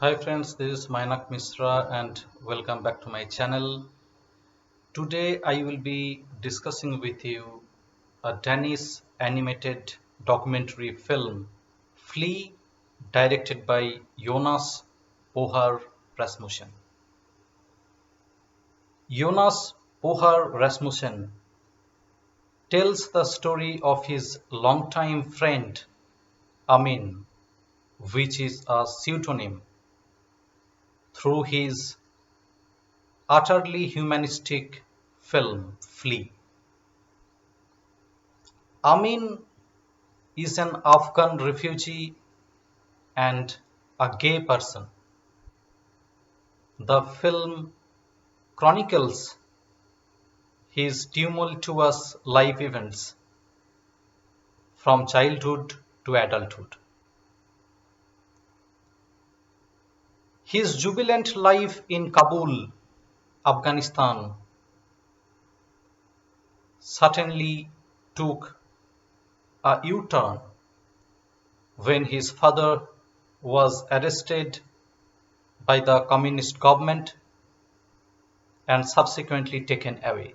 Hi friends, this is Mainak Misra and welcome back to my channel. Today I will be discussing with you a Danish animated documentary film, Flee, directed by Jonas Poher Rasmussen. Jonas Poher Rasmussen tells the story of his longtime friend Amin, which is a pseudonym, through his utterly humanistic film Flee. Amin is an Afghan refugee and a gay person. The film chronicles his tumultuous life events from childhood to adulthood. His jubilant life in Kabul, Afghanistan, certainly took a U-turn when his father was arrested by the communist government and subsequently taken away.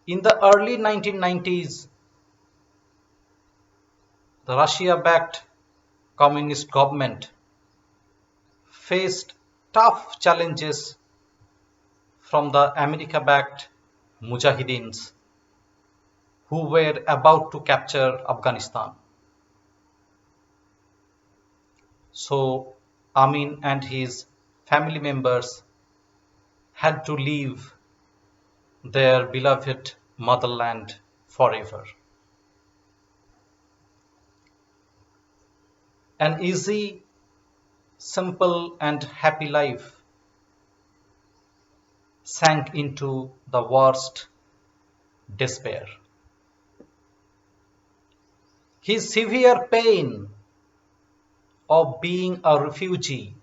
In the early 1990s, the Russia-backed communist government faced tough challenges from the America-backed Mujahideens who were about to capture Afghanistan. So Amin and his family members had to leave their beloved motherland forever. An easy, simple and happy life sank into the worst despair. His severe pain of being a refugee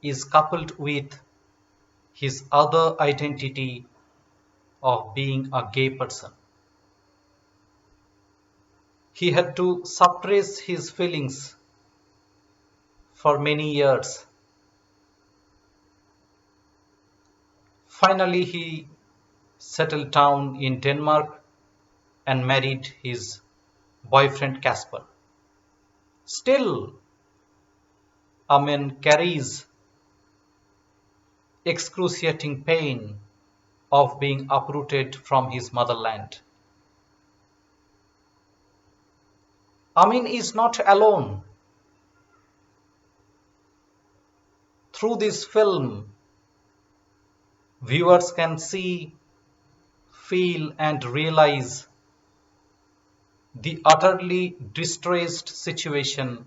is coupled with his other identity of being a gay person. He had to suppress his feelings for many years. Finally, he settled down in Denmark and married his boyfriend Casper. Still, Amin carries excruciating pain of being uprooted from his motherland. Amin is not alone. Through this film, viewers can see, feel and realize the utterly distressed situation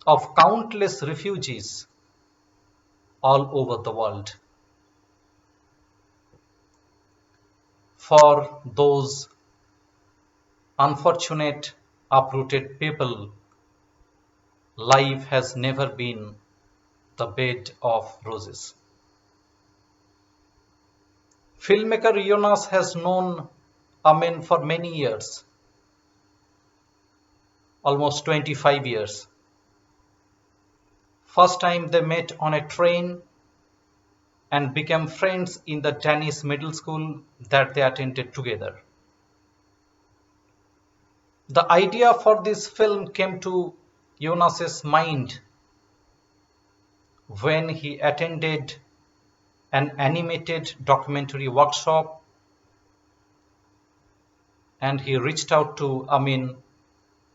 of countless refugees all over the world. For those unfortunate uprooted people, life has never been the bed of roses. Filmmaker Jonas has known Amin for many years, almost 25 years. First time they met on a train and became friends in the Danish middle school that they attended together. The idea for this film came to Jonas's mind when he attended an animated documentary workshop and he reached out to Amin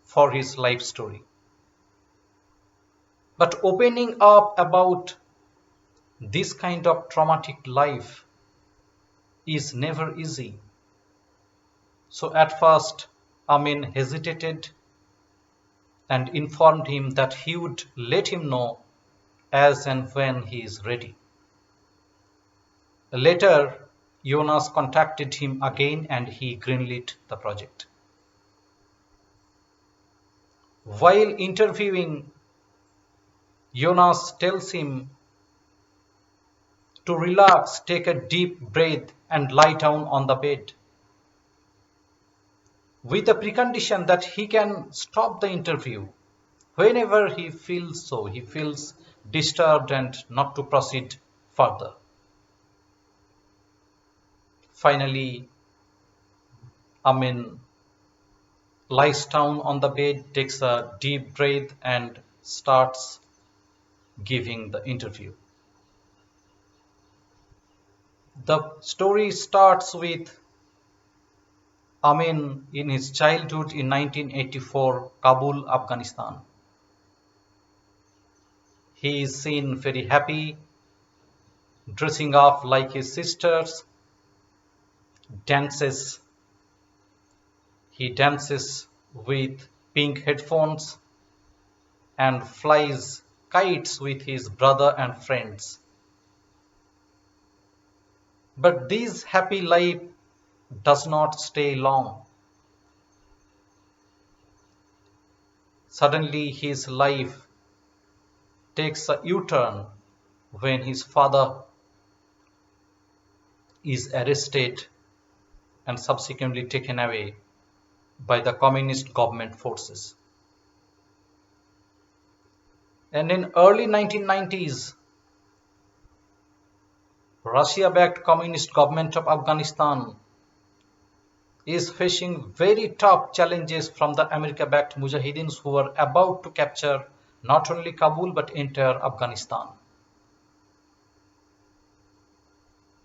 for his life story. But opening up about this kind of traumatic life is never easy. So at first, Amin hesitated and informed him that he would let him know as and when he is ready. Later, Jonas contacted him again and he greenlit the project. While interviewing, Jonas tells him to relax, take a deep breath and lie down on the bed, with the precondition that he can stop the interview Whenever he feels disturbed and not to proceed further. Finally, Amin lies down on the bed, takes a deep breath, and starts giving the interview. The story starts with Amin in his childhood in 1984, Kabul, Afghanistan. He is seen very happy, dressing up like his sisters, dances. He dances with pink headphones and flies kites with his brother and friends. But this happy life does not stay long. Suddenly his life takes a U-turn when his father is arrested and subsequently taken away by the communist government forces. And in early 1990s, Russia-backed communist government of Afghanistan is facing very tough challenges from the America-backed Mujahideens who are about to capture not only Kabul but entire Afghanistan.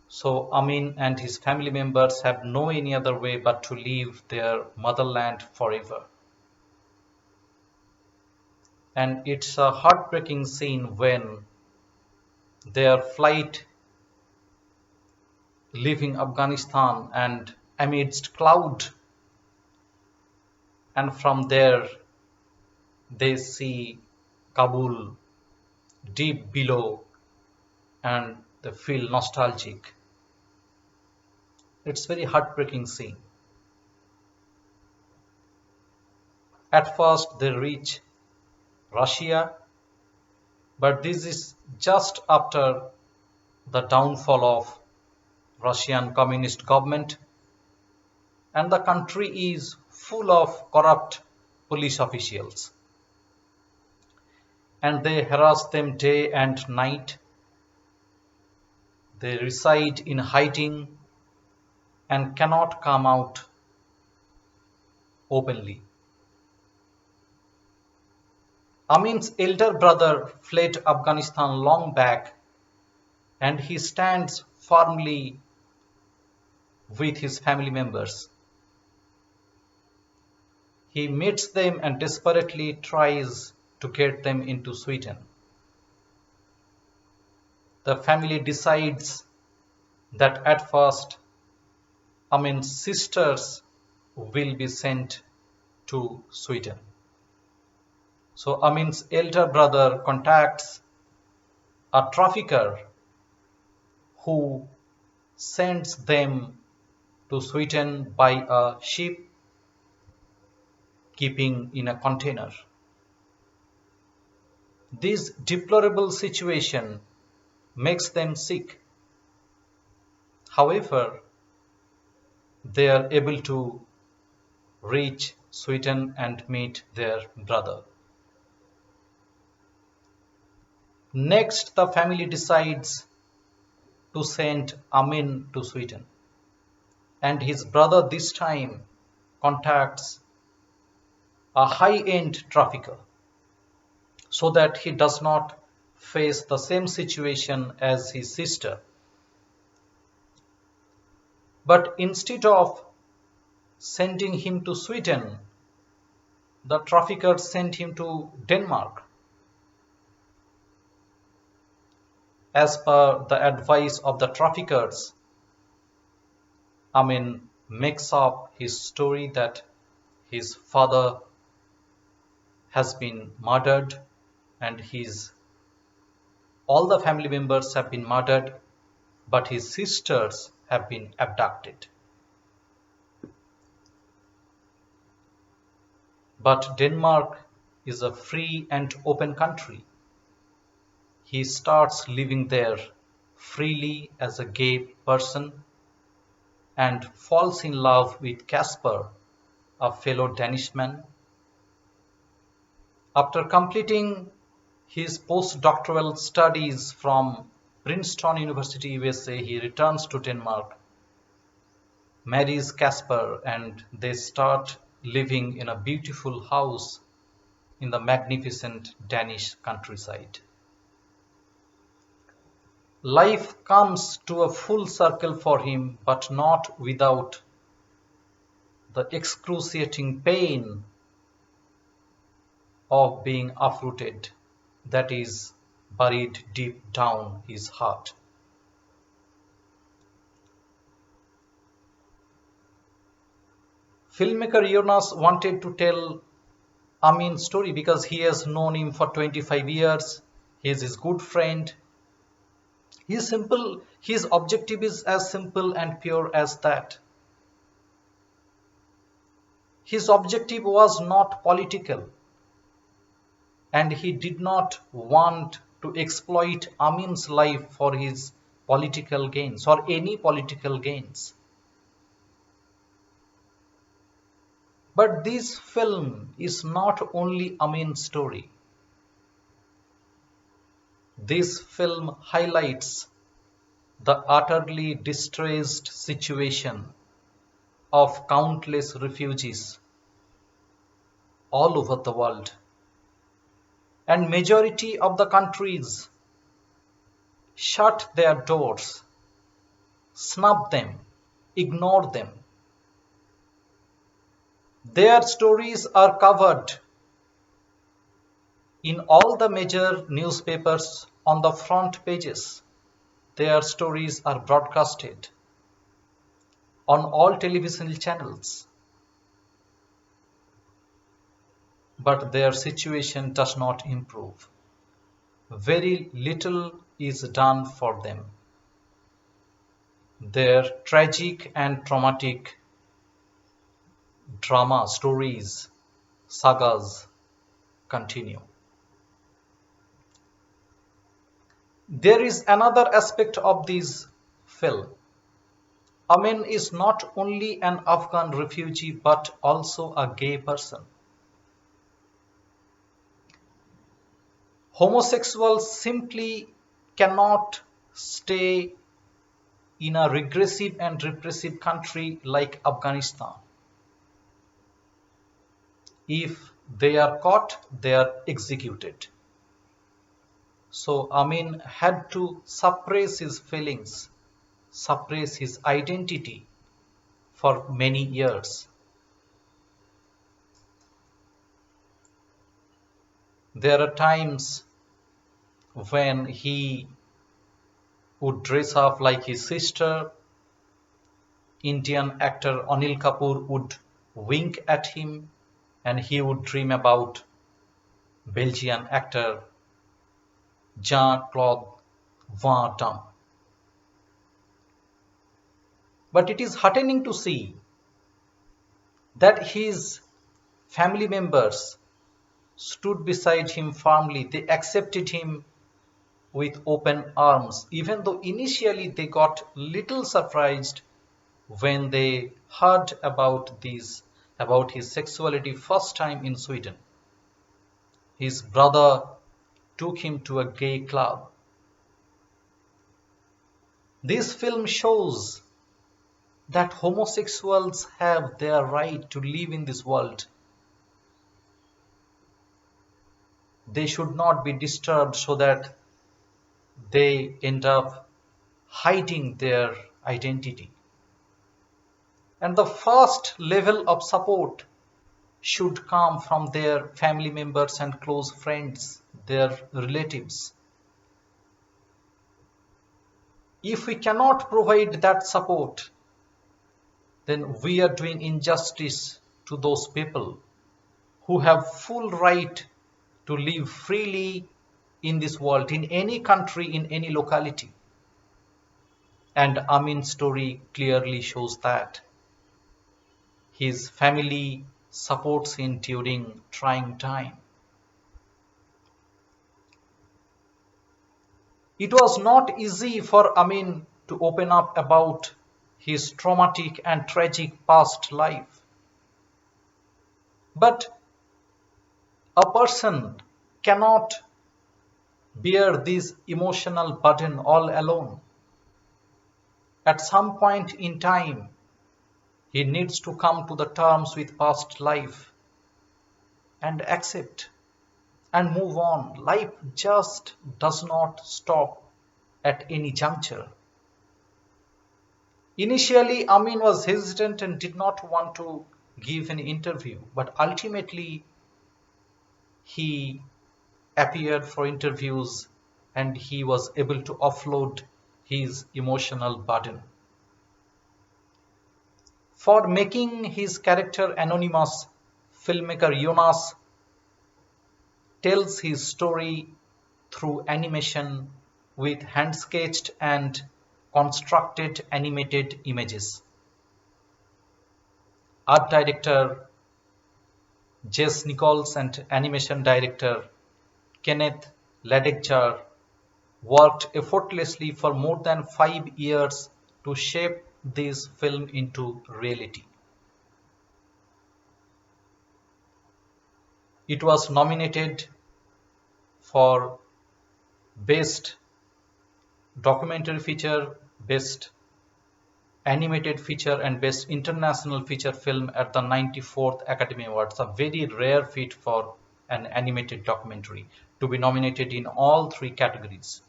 So Amin and his family members have no any other way but to leave their motherland forever. And it's a heartbreaking scene when their flight leaving Afghanistan and amidst cloud, and from there they see Kabul deep below and they feel nostalgic. It's very heartbreaking scene. At first they reach Russia, but this is just after the downfall of Russian communist government, and the country is full of corrupt police officials, and they harass them day and night. They reside in hiding and cannot come out openly. Amin's elder brother fled Afghanistan long back, and he stands firmly with his family members. He meets them and desperately tries to get them into Sweden. The family decides that at first Amin's sisters will be sent to Sweden. So Amin's elder brother contacts a trafficker who sends them to Sweden by a ship keeping in a container. This deplorable situation makes them sick. However, they are able to reach Sweden and meet their brother. Next, the family decides to send Amin to Sweden, and his brother this time contacts a high-end trafficker so that he does not face the same situation as his sister. But instead of sending him to Sweden, the trafficker sent him to Denmark. As per the advice of the traffickers, Amin makes up his story that his father has been murdered and all the family members have been murdered, but his sisters have been abducted. But Denmark is a free and open country. He starts living there freely as a gay person and falls in love with Casper, a fellow Danishman. After completing his postdoctoral studies from Princeton University, USA, he returns to Denmark, marries Casper, and they start living in a beautiful house in the magnificent Danish countryside. Life comes to a full circle for him, but not without the excruciating pain of being uprooted, that is buried deep down his heart. Filmmaker Jonas wanted to tell Amin's story because he has known him for 25 years. He is his good friend. He is simple. His objective is as simple and pure as that. His objective was not political, and he did not want to exploit Amin's life for his political gains or any political gains. But this film is not only Amin's story. This film highlights the utterly distressed situation of countless refugees all over the world. And majority of the countries shut their doors, snub them, ignore them. Their stories are covered in all the major newspapers on the front pages. Their stories are broadcasted on all television channels. But their situation does not improve. Very little is done for them. Their tragic and traumatic drama stories, sagas continue. There is another aspect of this film. Amin is not only an Afghan refugee but also a gay person. Homosexuals simply cannot stay in a regressive and repressive country like Afghanistan. If they are caught, they are executed. So Amin had to suppress his feelings, suppress his identity for many years. There are times when he would dress up like his sister. Indian actor Anil Kapoor would wink at him, and he would dream about Belgian actor Jean-Claude Van Damme. But it is heartening to see that his family members stood beside him firmly. They accepted him with open arms, even though initially they got little surprised when they heard about his sexuality first time in Sweden. His brother took him to a gay club. This film shows that homosexuals have their right to live in this world. They should not be disturbed so that they end up hiding their identity. And the first level of support should come from their family members and close friends, their relatives. If we cannot provide that support, then we are doing injustice to those people who have full right to live freely in this world, in any country, in any locality. And Amin's story clearly shows that. His family supports him during trying time. It was not easy for Amin to open up about his traumatic and tragic past life. But A person cannot bear this emotional burden all alone. At some point in time, he needs to come to the terms with past life and accept and move on. Life just does not stop at any juncture. Initially, Amin was hesitant and did not want to give an interview, but ultimately he appeared for interviews and he was able to offload his emotional burden. For making his character anonymous, filmmaker Jonas tells his story through animation with hand-sketched and constructed animated images. Art director Jess Nichols and animation director Kenneth Ledegjar worked effortlessly for more than 5 years to shape this film into reality. It was nominated for Best Documentary Feature, Best Animated Feature and Best International Feature Film at the 94th Academy Awards, a very rare feat for an animated documentary to be nominated in all three categories.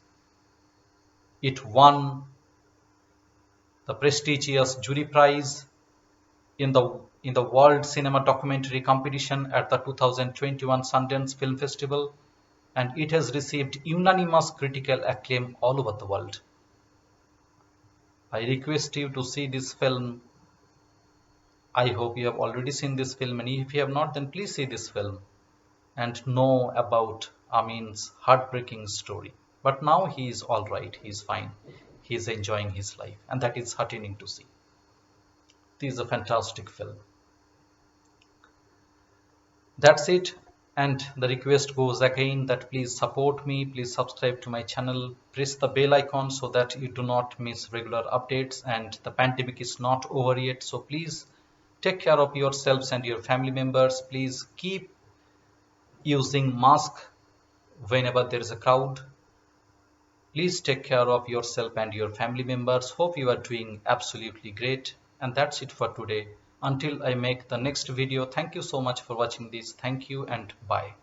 It won the prestigious jury prize in the World Cinema Documentary Competition at the 2021 Sundance Film Festival, and it has received unanimous critical acclaim all over the world. I request you to see this film. I hope you have already seen this film, and if you have not, then please see this film and know about Amin's heartbreaking story. But now he is all right, he is fine, he is enjoying his life, and that is heartening to see. This is a fantastic film. That's it, and the request goes again that please support me, please subscribe to my channel, press the bell icon so that you do not miss regular updates, and the pandemic is not over yet, so please take care of yourselves and your family members. Please keep using mask whenever there is a crowd. Please take care of yourself and your family members. Hope you are doing absolutely great. And that's it for today. Until I make the next video, thank you so much for watching this. Thank you and bye.